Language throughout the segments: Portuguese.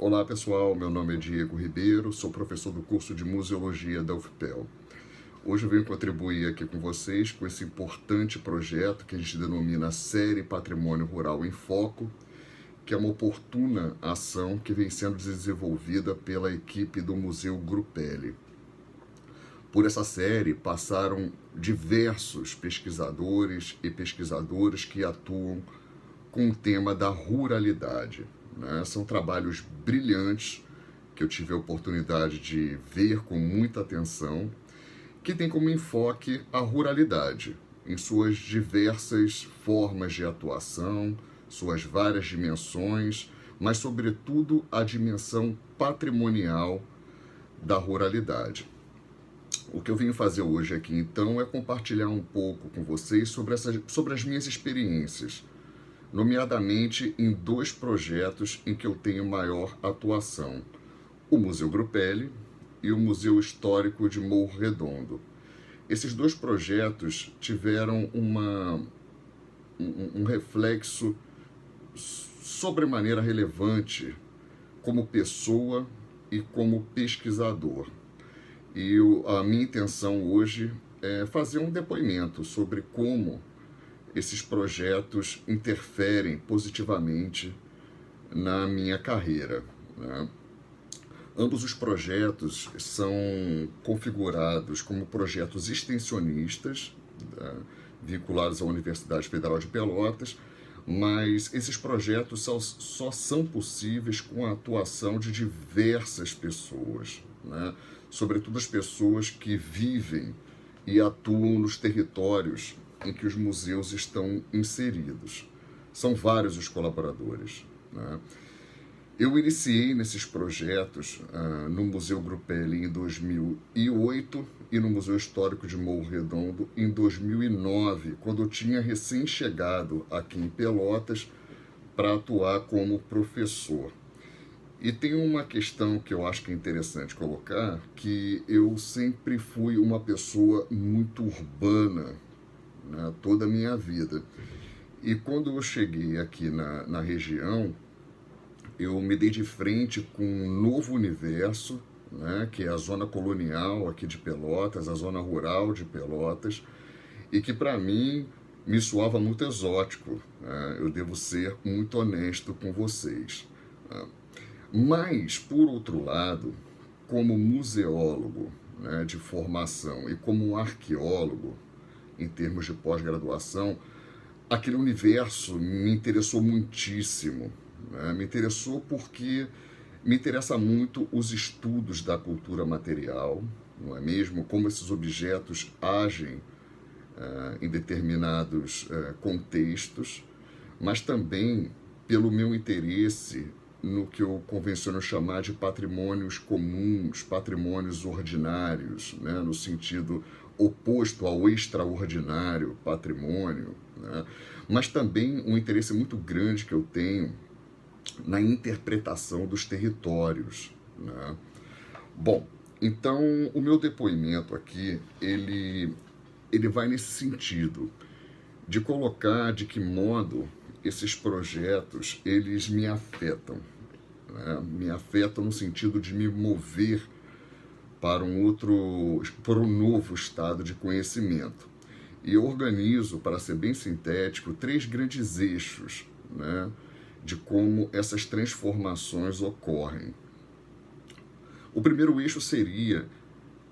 Olá pessoal, meu nome é Diego Ribeiro, sou professor do curso de Museologia da UFPEL. Hoje eu venho contribuir aqui com vocês com esse importante projeto que a gente denomina Série Patrimônio Rural em Foco, que é uma oportuna ação que vem sendo desenvolvida pela equipe do Museu Grupelli. Por essa série passaram diversos pesquisadores e pesquisadoras que atuam com o tema da ruralidade. São trabalhos brilhantes que eu tive a oportunidade de ver com muita atenção, que tem como enfoque a ruralidade, em suas diversas formas de atuação, suas várias dimensões, mas sobretudo a dimensão patrimonial da ruralidade. O que eu vim fazer hoje aqui, então, é compartilhar um pouco com vocês sobre as minhas experiências, nomeadamente em dois projetos em que eu tenho maior atuação: o Museu Grupelli e o Museu Histórico de Morro Redondo. Esses dois projetos tiveram um reflexo sobremaneira relevante como pessoa e como pesquisador. E a minha intenção hoje é fazer um depoimento sobre como esses projetos interferem positivamente na minha carreira. Ambos os projetos são configurados como projetos extensionistas, vinculados à Universidade Federal de Pelotas, mas esses projetos só são possíveis com a atuação de diversas pessoas, sobretudo as pessoas que vivem e atuam nos territórios em que os museus estão inseridos. São vários os colaboradores. Eu iniciei nesses projetos no Museu Grupelli em 2008 e no Museu Histórico de Morro Redondo em 2009, quando eu tinha recém-chegado aqui em Pelotas para atuar como professor. E tem uma questão que eu acho que é interessante colocar, que eu sempre fui uma pessoa muito urbana, toda a minha vida. E quando eu cheguei aqui na região, eu me dei de frente com um novo universo, que é a zona colonial aqui de Pelotas, a zona rural de Pelotas, e que para mim me soava muito exótico. Eu devo ser muito honesto com vocês. Mas, por outro lado, como museólogo de formação e como arqueólogo, em termos de pós-graduação, aquele universo me interessou muitíssimo. Me interessou porque me interessa muito os estudos da cultura material, não é mesmo? Como esses objetos agem em determinados contextos, mas também pelo meu interesse no que eu convenciono chamar de patrimônios comuns, patrimônios ordinários, no sentido oposto ao extraordinário patrimônio, mas também um interesse muito grande que eu tenho na interpretação dos territórios. Bom, então o meu depoimento aqui, ele vai nesse sentido, de colocar de que modo esses projetos, eles me afetam. Me afetam no sentido de me mover para um novo estado de conhecimento. E eu organizo, para ser bem sintético, 3 grandes eixos, de como essas transformações ocorrem. O primeiro eixo seria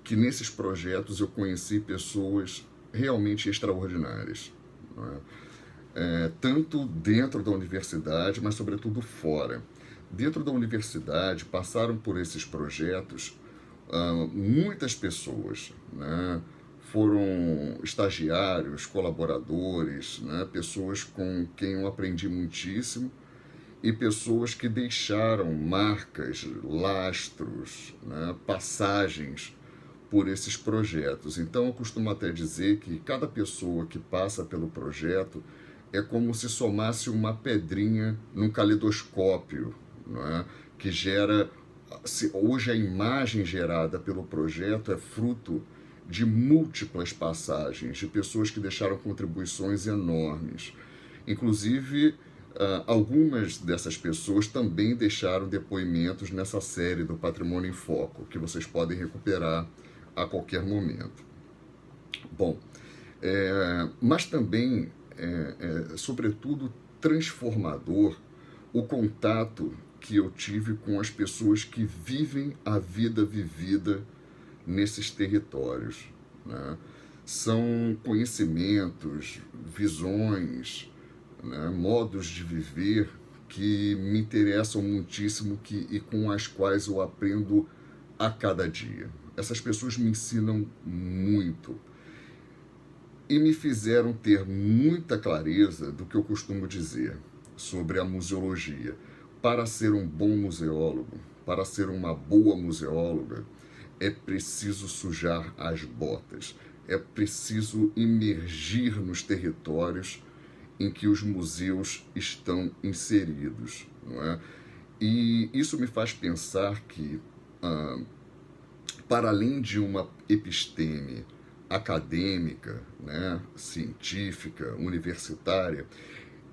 que nesses projetos eu conheci pessoas realmente extraordinárias, tanto dentro da universidade, mas sobretudo fora. Dentro da universidade passaram por esses projetos muitas pessoas, foram estagiários, colaboradores, pessoas com quem eu aprendi muitíssimo e pessoas que deixaram marcas, lastros, passagens por esses projetos. Então eu costumo até dizer que cada pessoa que passa pelo projeto é como se somasse uma pedrinha num caleidoscópio, que gera... Hoje a imagem gerada pelo projeto é fruto de múltiplas passagens, de pessoas que deixaram contribuições enormes. Inclusive, Algumas dessas pessoas também deixaram depoimentos nessa série do Patrimônio em Foco, que vocês podem recuperar a qualquer momento. Bom, mas também, sobretudo, transformador o contato que eu tive com as pessoas que vivem a vida vivida nesses territórios, né? São conhecimentos, visões, né, modos de viver que me interessam muitíssimo e com as quais eu aprendo a cada dia. Essas pessoas me ensinam muito e me fizeram ter muita clareza do que eu costumo dizer sobre a museologia. Para ser um bom museólogo, para ser uma boa museóloga, é preciso sujar as botas, é preciso imergir nos territórios em que os museus estão inseridos, não é? E isso me faz pensar que, para além de uma episteme acadêmica, né, científica, universitária,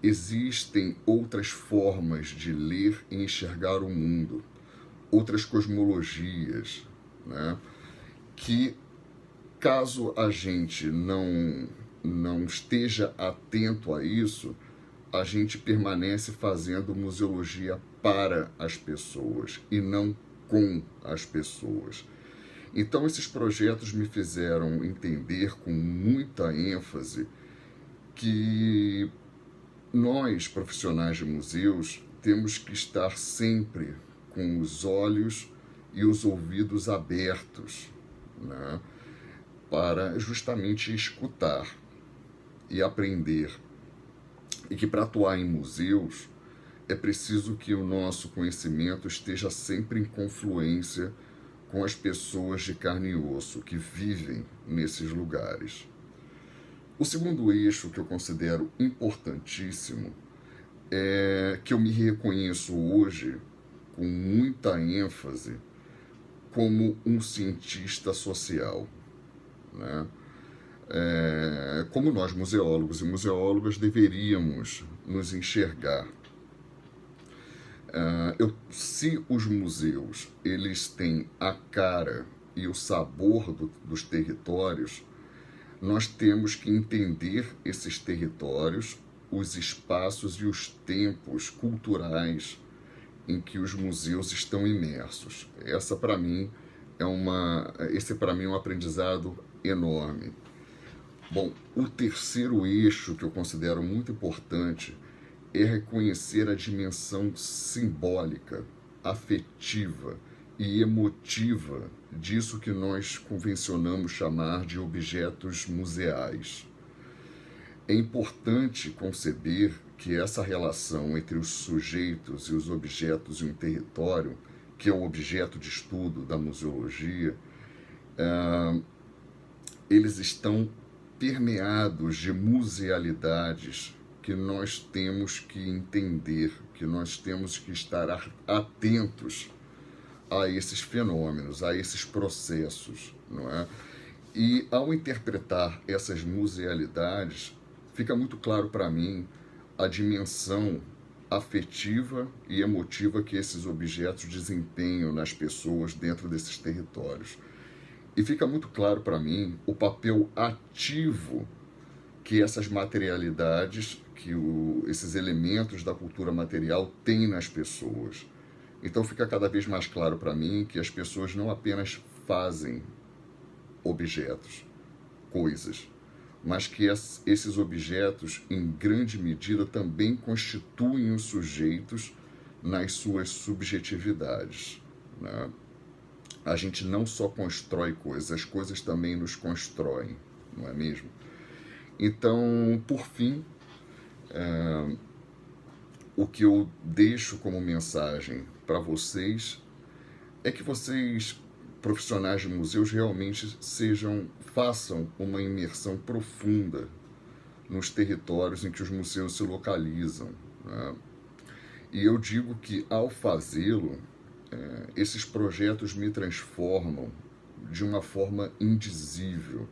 existem outras formas de ler e enxergar o mundo, outras cosmologias, né, que, caso a gente não esteja atento a isso, a gente permanece fazendo museologia para as pessoas e não com as pessoas. Então, esses projetos me fizeram entender com muita ênfase que nós, profissionais de museus, temos que estar sempre com os olhos e os ouvidos abertos, né, para justamente escutar e aprender. E que para atuar em museus é preciso que o nosso conhecimento esteja sempre em confluência com as pessoas de carne e osso que vivem nesses lugares. O segundo eixo que eu considero importantíssimo é que eu me reconheço hoje com muita ênfase como um cientista social, né? Como nós, museólogos e museólogas, deveríamos nos enxergar. Se os museus eles têm a cara e o sabor dos territórios, nós temos que entender esses territórios, os espaços e os tempos culturais em que os museus estão imersos. Esse para mim é um aprendizado enorme. Bom, o terceiro eixo que eu considero muito importante é reconhecer a dimensão simbólica, afetiva e emotiva disso que nós convencionamos chamar de objetos museais. É importante conceber que essa relação entre os sujeitos e os objetos em um território, que é o objeto de estudo da museologia, eles estão permeados de musealidades que nós temos que entender, que nós temos que estar atentos a esses fenômenos, a esses processos, não é? E ao interpretar essas musealidades, fica muito claro para mim a dimensão afetiva e emotiva que esses objetos desempenham nas pessoas dentro desses territórios. E fica muito claro para mim o papel ativo que essas materialidades, esses elementos da cultura material têm nas pessoas. Então fica cada vez mais claro para mim que as pessoas não apenas fazem objetos, coisas, mas que esses objetos, em grande medida, também constituem os sujeitos nas suas subjetividades, né? A gente não só constrói coisas, as coisas também nos constroem, não é mesmo? Então, por fim, o que eu deixo como mensagem para vocês é que vocês, profissionais de museus, realmente façam uma imersão profunda nos territórios em que os museus se localizam, né? E eu digo que, ao fazê-lo, esses projetos me transformam de uma forma indizível,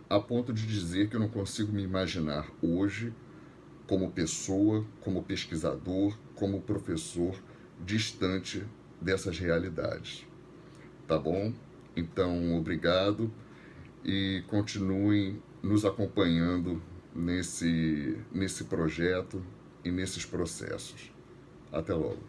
a ponto de dizer que eu não consigo me imaginar hoje como pessoa, como pesquisador, como professor, distante dessas realidades. Tá bom? Então, obrigado e continuem nos acompanhando nesse projeto e nesses processos. Até logo.